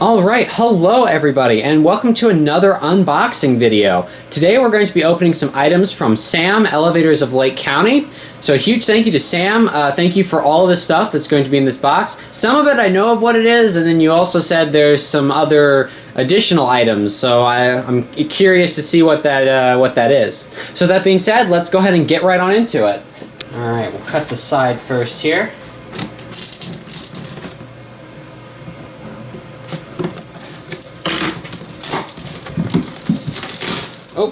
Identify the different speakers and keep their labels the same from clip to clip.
Speaker 1: Alright, hello everybody, and welcome to another unboxing video. Today we're going to be opening some items from Sam Elevators of Lake County. So a huge thank you to Sam. Thank you for all of the stuff that's going to be in this box. Some of it I know of what it is, and then you also said there's some other additional items, so I'm curious to see what that is. So that being said, let's go ahead and get right on into it. Alright, we'll cut the side first here. Oh,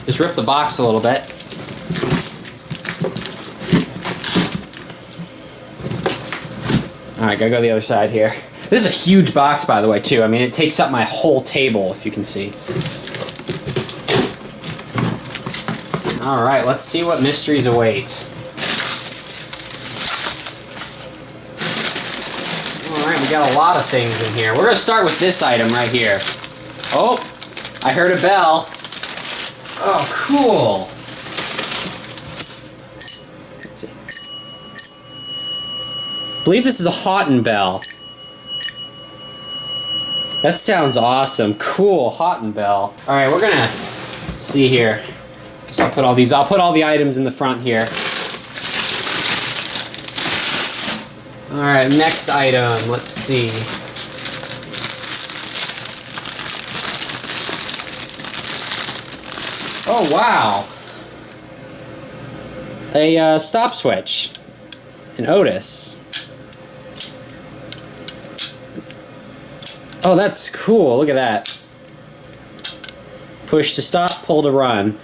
Speaker 1: just ripped the box a little bit. Alright, gotta go to the other side here. This is a huge box, by the way, too. I mean, it takes up my whole table, if you can see. Alright, let's see what mysteries await. Alright, we got a lot of things in here. We're gonna start with this item right here. Oh, I heard a bell. Oh, cool. Let's see. I believe this is a Haughton bell. That sounds awesome. Cool, Haughton bell. All right, we're gonna see here. Guess I'll put all the items in the front here. All right, next item. Let's see. Oh, wow. A stop switch. An Otis. Oh, that's cool. Look at that. Push to stop, pull to run.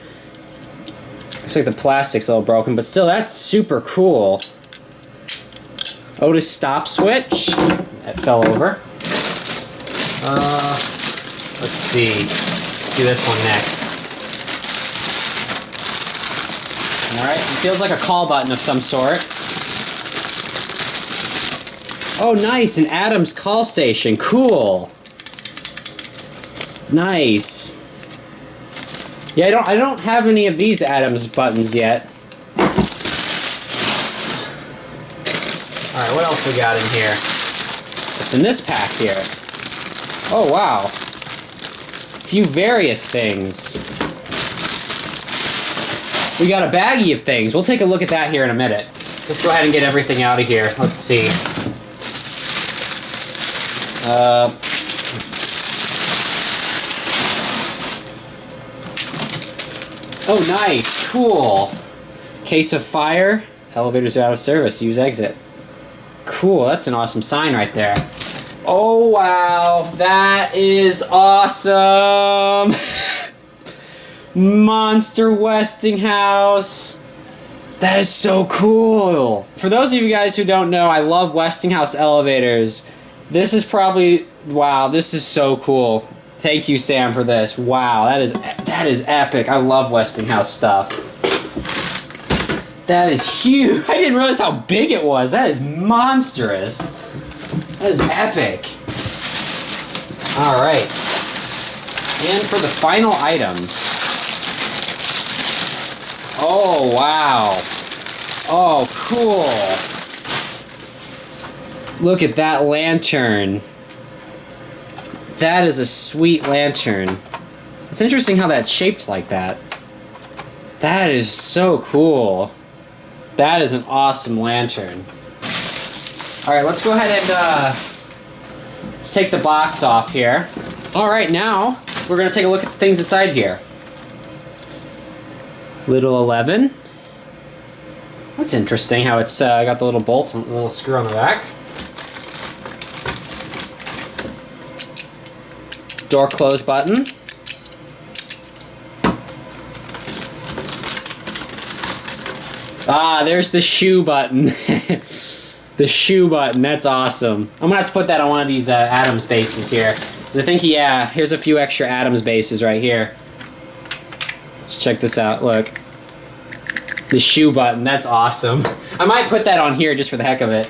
Speaker 1: Looks like the plastic's a little broken, but still, that's super cool. Otis stop switch. That fell over. Let's see. Let's do this one next. Alright, it feels like a call button of some sort. Oh, nice, an Adams call station. Cool. Nice. Yeah, I don't have any of these Adams buttons yet. Alright, what else we got in here? What's in this pack here? Oh, wow. A few various things. We got a baggie of things. We'll take a look at that here in a minute. Let's go ahead and get everything out of here. Let's see. Oh, nice. Cool. Case of fire. Elevators are out of service. Use exit. Cool. That's an awesome sign right there. Oh, wow. That is awesome. Monster Westinghouse. That is so cool. For those of you guys who don't know, I love Westinghouse elevators. This is probably, wow, this is so cool. Thank you, Sam, for this. Wow, that is epic. I love Westinghouse stuff. That is huge. I didn't realize how big it was. That is monstrous. That is epic. All right. And for the final item. Oh, wow. Oh, cool. Look at that lantern. That is a sweet lantern. It's interesting how that's shaped like that. That is so cool. That is an awesome lantern. Alright, let's go ahead and let's take the box off here. Alright, now we're going to take a look at the things inside here. Little 11. That's interesting how it's got the little bolt and the little screw on the back. Door close button. Ah, there's the shoe button. The shoe button, that's awesome. I'm gonna have to put that on one of these Adams bases here. Because I think, yeah, here's a few extra Adams bases right here. Let's check this out, look. The shoe button, that's awesome. I might put that on here just for the heck of it.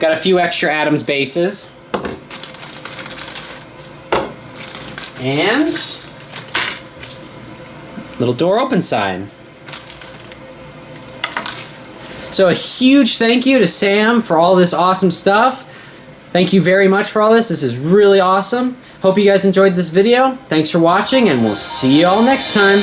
Speaker 1: Got a few extra Adams bases. And little door open sign. So a huge thank you to Sam for all this awesome stuff. Thank you very much for all this. This is really awesome. Hope you guys enjoyed this video. Thanks for watching, and we'll see you all next time.